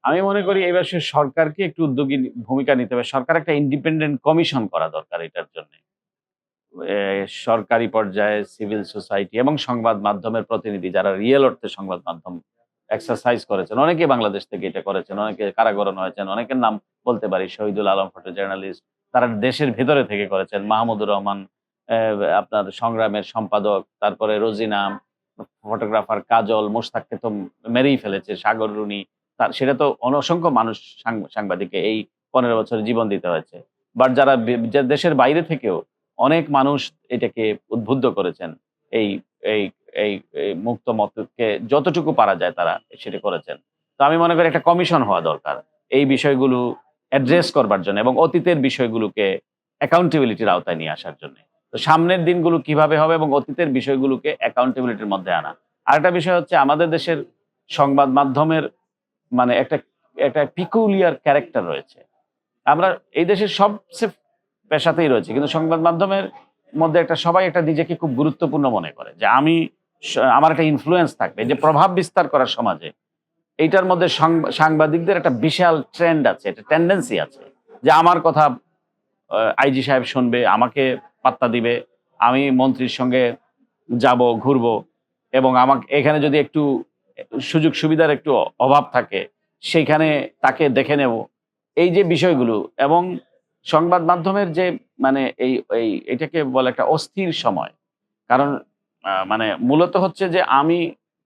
আমি মনে করি এই বিষয়ে সরকারকে একটু উদ্যোগী ভূমিকা নিতে হবে। সরকার একটা ইন্ডিপেন্ডেন্ট কমিশন করা দরকার এটার জন্যে। সরকারি পর্যায়ে সিভিল সোসাইটি এবং সংবাদ মাধ্যমের প্রতিনিধি যারা রিয়েল অর্থে সংবাদ মাধ্যম এক্সারসাইজ করেছেন। অনেকেই বাংলাদেশ থেকে এটা করেছেন, অনেকে কারাগারণ হয়েছেন। অনেকের নাম বলতে পারি। Shahidul Alam photo journalist. তারা দেশের ভেতরে থেকে করেছেন। মাহমুদুর রহমান আপনার সংগ্রামের সম্পাদক, তারপরে রোজিনা, ফটোগ্রাফার কাজল, মোশতাককে তো মেরেই ফেলেছে। সাগর রুনি। সেটা তো অসংখ্য মানুষ সাংবাদিককে এই ১৫ বছরে জীবন দিতে হয়েছে। বাট যারা যে দেশের বাইরে থেকেও অনেক মানুষ এটাকে উদ্বুদ্ধ করেছেন। এই এই এই এই মুক্ত মতকে যতটুকু পারা যায় তারা সেটা করেছেন। তো আমি মনে করি একটা কমিশন হওয়া দরকার। এই বিষয়গুলো অ্যাড্রেস করবার জন্য এবং অতীতের বিষয়গুলোকে অ্যাকাউন্টেবিলিটির আওতায় নিয়ে আসার জন্য। তো সামনের দিনগুলো কিভাবে হবে এবং অতীতের বিষয়গুলোকে অ্যাকাউন্টেবিলিটির মধ্যে আনা। আরেকটা বিষয় হচ্ছে আমাদের দেশের সংবাদ মাধ্যমের মানে একটা একটা পিকুলিয়ার ক্যারেক্টার রয়েছে। আমরা এই দেশের সবচেয়ে পেশাতেই রয়েছে। কিন্তু সংবাদ মাধ্যমের মধ্যে একটা সবাই একটা নিজেকে খুব গুরুত্বপূর্ণ মনে করে। যে আমি আমার একটা ইনফ্লুয়েন্স থাকবে। এই যে প্রভাব বিস্তার করার সমাজে, এইটার মধ্যে সাংবাদিকদের একটা বিশাল ট্রেন্ড আছে, একটা টেনডেন্সি আছে। যে আমার কথা আইজি সাহেব শুনবে, আমাকে পাত্তা দিবে। আমি মন্ত্রীর সঙ্গে যাব, ঘুরবো এবং আমাকে এখানে যদি একটু সুযোগ সুবিধার একটু অভাব থাকে, সেইখানে তাকে দেখে নেব। এই যে বিষয়গুলো এবং সংবাদ মাধ্যমের যে মানে এটাকে বলে একটা অস্থির সময়। কারণ মানে মূলত হচ্ছে যে আমি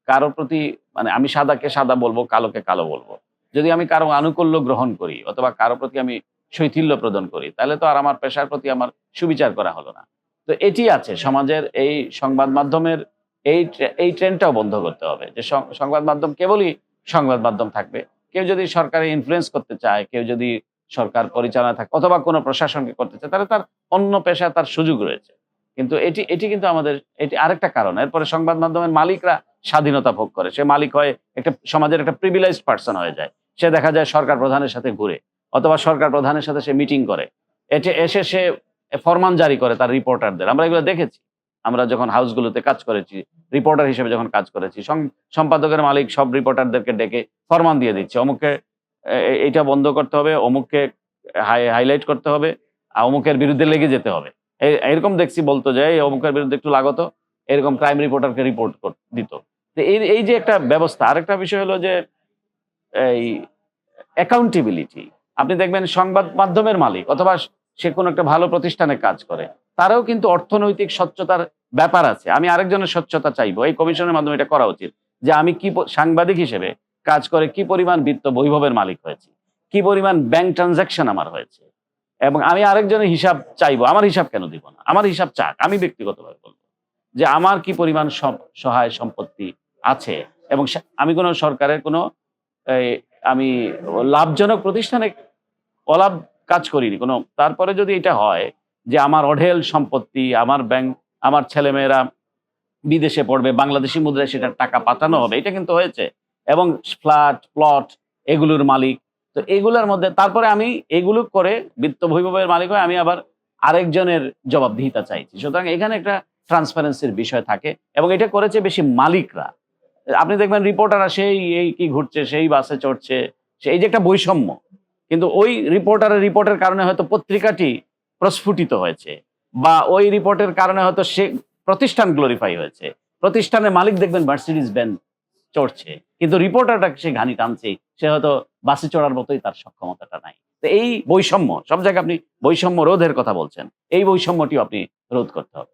কারো প্রতি মানে আমি সাদাকে সাদা বলবো, কালোকে কালো বলবো। যদি আমি কারো আনুকূল্য গ্রহণ করি অথবা কারো প্রতি আমি শৈথিল্য প্রদান করি, তাহলে তো আর আমার পেশার প্রতি আমার সুবিচার করা হলো না। তো এটি আছে সমাজের এই সংবাদ মাধ্যমের এই ট্রেন্ডটাও বন্ধ করতে হবে। যে সংবাদ মাধ্যম কেবলই সংবাদ মাধ্যম থাকবে। কেউ যদি সরকারে ইনফ্লুয়েন্স করতে চায়, কেউ যদি সরকার পরিচালনা থাকে অথবা কোনো প্রশাসনকে করতে চায়, তাহলে তার অন্য পেশায় তার সুযোগ রয়েছে। কিন্তু এটি কিন্তু আমাদের এটি আরেকটা কারণ। এরপরে সংবাদ মাধ্যমের মালিকরা স্বাধীনতা ভোগ করে। সে মালিক হয় একটা সমাজের একটা প্রিভিলেজড পারসন হয়ে যায়। সে দেখা যায় সরকার প্রধানের সাথে ঘুরে অথবা সরকার প্রধানের সাথে সে মিটিং করে। এসে সে ফরমান জারি করে তার রিপোর্টারদের। আমরা এগুলো দেখেছি। আমরা যখন হাউসগুলোতে কাজ করেছি, রিপোর্টার হিসেবে যখন কাজ করেছি, সম্পাদকের মালিক সব রিপোর্টারদেরকে ডেকে ফরমান দিয়ে দিচ্ছে। অমুককে এইটা বন্ধ করতে হবে, অমুককে হাইলাইট করতে হবে, অমুকের বিরুদ্ধে লেগে যেতে হবে। এরকম দেখছি বলতো যে এই অমুকের বিরুদ্ধে একটু লাগতো, এরকম ক্রাইম রিপোর্টারকে রিপোর্ট দিত। তো এই যে একটা ব্যবস্থা। আরেকটা বিষয় হলো যে এই অ্যাকাউন্টেবিলিটি। আপনি দেখবেন সংবাদ মাধ্যমের মালিক অথবা সে কোনো একটা ভালো প্রতিষ্ঠানে কাজ করে, তারও কিন্তু অর্থনৈতিক স্বচ্ছতার ব্যাপার আছে। আমি আরেকজনের স্বচ্ছতা চাইবো। এই কমিশনের মাধ্যমে এটা করা উচিত। যে আমি কি সাংবাদিক হিসেবে কাজ করে কি পরিমাণ বিত্ত বৈভবের মালিক হয়েছি, কি পরিমাণ ব্যাংক ট্রানজাকশন আমার হয়েছে এবং আমি আরেকজনের হিসাব চাইবো। আমার হিসাব কেন দিব না? আমার হিসাব চাক। আমি ব্যক্তিগতভাবে বলব যে আমার কি পরিমাণ সহায় সম্পত্তি আছে এবং আমি কোনো সরকারের কোনো এই আমি লাভজনক প্রতিষ্ঠানে অলাভ কাজ করিনি কোনো। তারপরে যদি এটা হয় যে আমার অঢেল সম্পত্তি, আমার ব্যাংক, আমার ছেলেমেয়েরা বিদেশে পড়বে, বাংলাদেশি মুদ্রায় সেটার টাকা পাঠানো হবে। এটা কিন্তু হয়েছে এবং ফ্ল্যাট, প্লট এগুলোর মালিক। তো এগুলোর মধ্যে তারপরে আমি এগুলো করে বিত্ত বৈভবের মালিক হয়ে আমি আবার আরেকজনের জবাবদিহিতা চাইছি। সুতরাং এখানে একটা ট্রান্সপারেন্সির বিষয় থাকে এবং এটা করেছে বেশি মালিকরা। আপনি দেখবেন রিপোর্টাররা সেই এই কি ঘুরছে, সেই বাসে চড়ছে। এই যে একটা বৈষম্য। কিন্তু ওই রিপোর্টের কারণে হয়তো পত্রিকাটি প্রস্ফুটিত হয়েছে বা ওই রিপোর্টের কারণে হয়তো সে প্রতিষ্ঠান গ্লোরিফাই হয়েছে। প্রতিষ্ঠানের মালিক দেখবেন মার্সিডিজ বেন চড়ছে। কিন্তু রিপোর্টারটা সে ঘানি টানছে। সে হয়তো বাসে চড়ার মতোই তার সক্ষমতাটা নাই। তো এই বৈষম্য সব জায়গায় আপনি বৈষম্য রোধের কথা বলছেন। এই বৈষম্যটিও আপনি রোধ করতে হবে।